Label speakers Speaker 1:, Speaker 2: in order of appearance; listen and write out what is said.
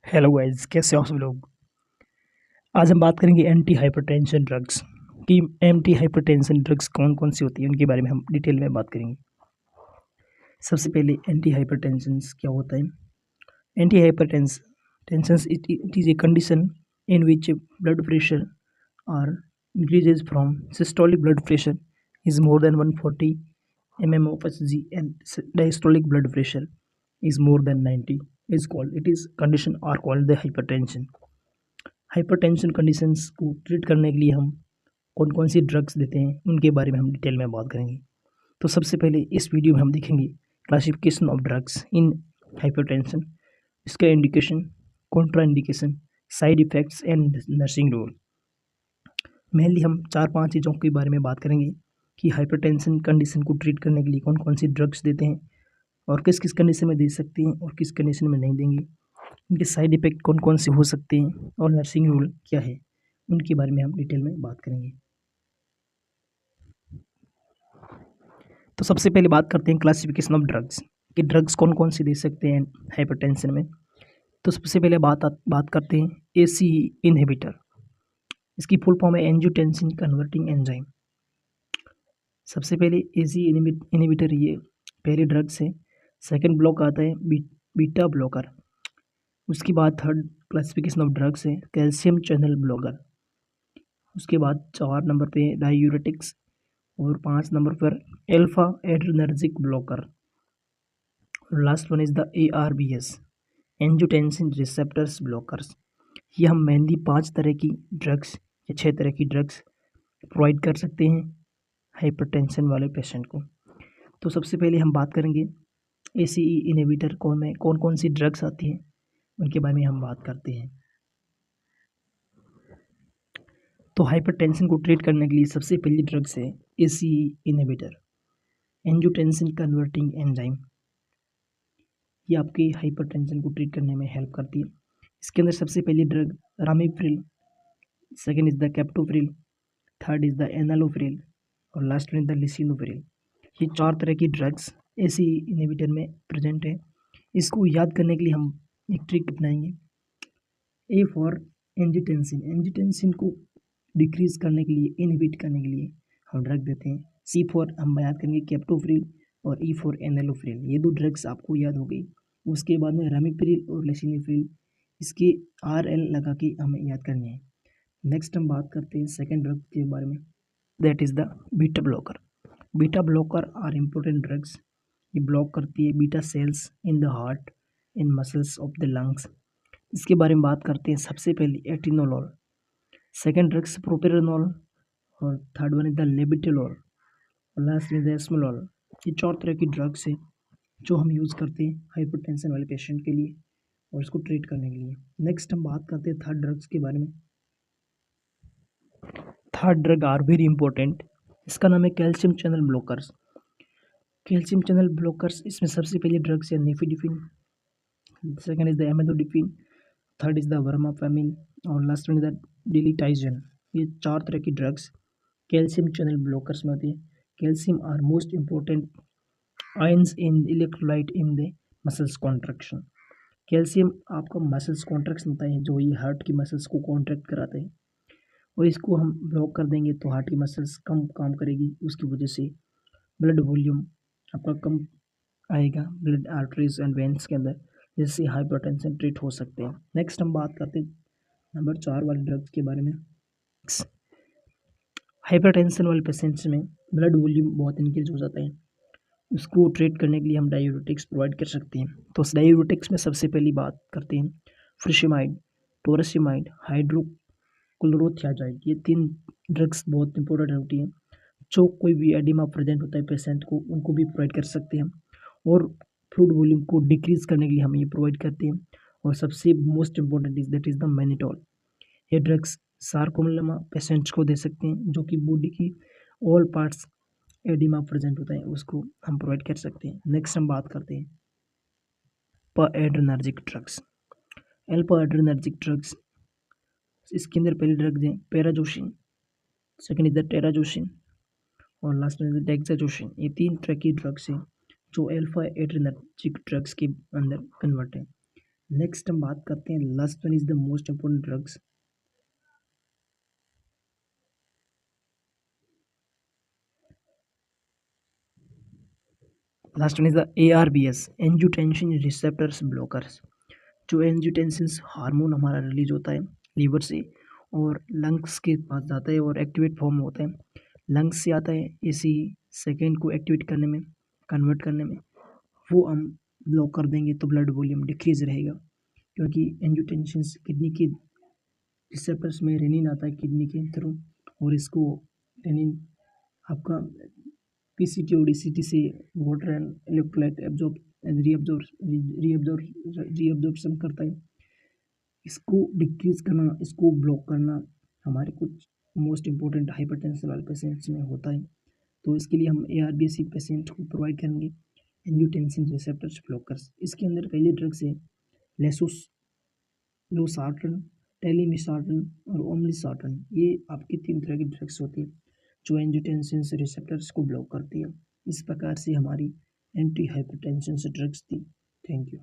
Speaker 1: Hello guys, कैसे हो आप सब लोग। आज हम बात करेंगे एंटी हाइपरटेंशन ड्रग्स कि एंटी हाइपरटेंशन ड्रग्स कौन कौन सी होती हैं, उनके बारे में हम डिटेल में बात करेंगे। सबसे पहले एंटी हाइपरटेंशन क्या होता है। Anti hypertension it is a condition in which blood pressure are increases from systolic blood pressure is more than 140 mm of Hg and diastolic blood pressure is more than 90 is called it is condition are called the hypertension। Hypertension conditions को treat करने के लिए हम कौन कौन सी drugs देते हैं, उनके बारे में हम डिटेल में बात करेंगे। तो सबसे पहले इस वीडियो में हम देखेंगे classification of drugs in hypertension, इसका indication, contraindication, side effects and nursing role. Mainly हम 4-5 चीज़ों के बारे में बात करेंगे कि हाइपरटेंशन कंडीशन को ट्रीट करने के लिए कौन कौन सी ड्रग्स देते हैं और किस किस कंडीशन में दे सकते हैं और किस कंडीशन में नहीं देंगे, इनके साइड इफ़ेक्ट कौन कौन से हो सकते हैं और नर्सिंग रूल क्या है, उनके बारे में हम डिटेल में बात करेंगे। तो सबसे पहले बात करते हैं क्लासिफिकेशन ऑफ ड्रग्स कि ड्रग्स कौन कौन से दे सकते हैं हाइपरटेंशन में। तो सबसे पहले बात करते हैं एसी इनहिबिटर। इसकी फुल फॉर्म है एंजियोटेंसिन कन्वर्टिंग एंजाइम। सबसे पहले एसी इनहिबिटर ये पहले ड्रग्स है। सेकंड ब्लॉक आता है बीटा ब्लॉकर। उसके बाद थर्ड क्लासिफिकेशन ऑफ ड्रग्स है कैल्शियम चैनल ब्लॉकर। उसके बाद 4 नंबर पे डायूरेटिक्स और 5 नंबर पर एल्फा एड्रेनर्जिक ब्लॉकर। और last one is the ARBs angiotensin receptors blockers. ये हम मेनली 5 तरह की ड्रग्स या 6 तरह की ड्रग्स प्रोवाइड कर सकते हैं हाइपरटेंशन वाले पेशेंट को। तो सबसे पहले हम बात करेंगे ACE इनहिबिटर कौन कौन सी ड्रग्स आती हैं, उनके बारे में हम बात करते हैं। तो हाइपरटेंशन को ट्रीट करने के लिए सबसे पहली ड्रग्स है ACE inhibitor angiotensin converting enzyme. ये आपके हाइपरटेंशन को ट्रीट करने में हेल्प करती है। इसके अंदर सबसे पहली drug ramipril, second is the captopril, third is the enalapril और लास्ट में इज द लिसिनोप्रिल। ये 4 तरह की ड्रग्स ACE इनहिबिटर में प्रेजेंट है। इसको याद करने के लिए हम एक ट्रिक अपनाएंगे। ए फॉर एंजियोटेंसिन को डिक्रीज करने के लिए, इनहिबिट करने के लिए हम ड्रग देते हैं। सी फॉर हम याद करेंगे कैप्टोप्रिल और ई फॉर एनालोफ्रिल। ये 2 ड्रग्स आपको याद हो गई। उसके बाद में रामिप्रिल और लिसिनिप्रिल, इसके RL लगा के हमें याद करने हैं। नेक्स्ट हम बात करते हैं सेकेंड ड्रग के बारे में, that is the beta blocker. Beta blocker are important drugs. ये ब्लॉक करती है beta cells in the heart, in muscles of the lungs. इसके बारे में बात करते हैं। सबसे पहले एटिनोलॉल, सेकेंड ड्रग्स प्रोपेरानॉल और थर्ड वन इज द लेबिटेलॉल और लास्ट इज द एस्मोलॉल। ये 4 तरह की ड्रग्स हैं जो हम यूज़ करते हैं हाइपरटेंशन वाले पेशेंट के लिए और इसको ट्रीट करने के लिए। नेक्स्ट हम बात करते हैं थर्ड ड्रग्स के बारे में। Third drug are very important. इसका नाम है calcium channel blockers. Calcium channel blockers, इसमें सबसे पहले ड्रग्स है nifedipine, second is the amlodipine, third is the verapamil और last one is the diltiazem. ये 4 तरह की ड्रग्स कैल्शियम चैनल ब्लॉकर्स में होती है। Calcium are most important ions in electrolyte in the muscles contraction. Calcium आपका muscles contraction होता है, जो ये हार्ट की मसल्स को कॉन्ट्रैक्ट कराते हैं और इसको हम ब्लॉक कर देंगे तो हार्ट की मसल्स कम काम करेगी। उसकी वजह से ब्लड वॉल्यूम आपका कम आएगा ब्लड आर्टरीज एंड वेन्स के अंदर, जिससे हाइपरटेंशन ट्रीट हो सकते हैं। नेक्स्ट हम बात करते हैं नंबर 4 वाले ड्रग्स के बारे में। हाइपरटेंशन वाले पेशेंट्स में ब्लड वॉल्यूम बहुत इंक्रीज हो जाता है। उसको ट्रीट करने के लिए हम डायूरेटिक्स प्रोवाइड कर सकते हैं। तो उस डायूरेटिक्स में सबसे पहली बात करते हैं फ्रिशिमाइड, टोरसिमाइड, हाइड्रोक्लोरोथियाजाइड। ये 3 ड्रग्स बहुत इंपॉर्टेंट होती हैं। जो कोई भी एडिमा प्रेजेंट होता है पेशेंट को, उनको भी प्रोवाइड कर सकते हैं और फ्लूइड वॉल्यूम को डिक्रीज करने के लिए हम ये प्रोवाइड करते हैं। और सबसे most important is that is the mannitol. ये ड्रग्स सार्कोमेलामा पेशेंट्स को दे सकते हैं, जो कि बॉडी की ऑल पार्ट्स एडिमा प्रेजेंट होता है, उसको हम प्रोवाइड कर सकते हैं। नेक्स्ट हम बात करते हैं adrenergic drugs. Alpha adrenergic drugs, इसके अंदर पहले ड्रग्स हैं पैराजोशिन, सेकेंड इज द टेराजोशिन और लास्ट में इज द डेक्साजोशिन। ये 3 तरह की ड्रग्स हैं जो एल्फा एड्रेनर्जिक ड्रग्स के अंदर कन्वर्ट है। नेक्स्ट हम बात करते हैं last one is the most important drugs. Last one is the ARBs, angiotensin receptors blockers. जो एंजियोटेंसिन हार्मोन हमारा रिलीज होता है लीवर से और लंग्स के पास जाता है और एक्टिवेट फॉर्म होता है, लंग्स से आता है इसी सेकेंड को एक्टिवेट करने में, कन्वर्ट करने में, वो हम ब्लॉक कर देंगे तो ब्लड वॉल्यूम डिक्रीज रहेगा। क्योंकि एंजियोटेंसिन किडनी के रिसेप्टर्स में रेनिन आता है किडनी के थ्रू, और इसको रेनिन आपका पीसीटी और डीसीटी से water and electrolyte absorb reabsorption करता है। इसको डिक्रीज करना, इसको ब्लॉक करना हमारे कुछ मोस्ट इंपॉर्टेंट हाइपरटेंशन वाले पेशेंट्स में होता है। तो इसके लिए हम ARBC पेशेंट को प्रोवाइड करेंगे एंजियोटेंसिन रिसेप्टर्स ब्लॉकर्स। इसके अंदर पहले ड्रग्स है लेसोस लोसार्टन, टेलीमिसार्टन और ओमलिसार्टन। ये आपकी 3 तरह की ड्रग्स होती है जो एंजियोटेंसिन रिसेप्टर्स को ब्लॉक करती है। इस प्रकार से हमारी एंटी हाइपरटेंशन ड्रग्स थी। Thank you.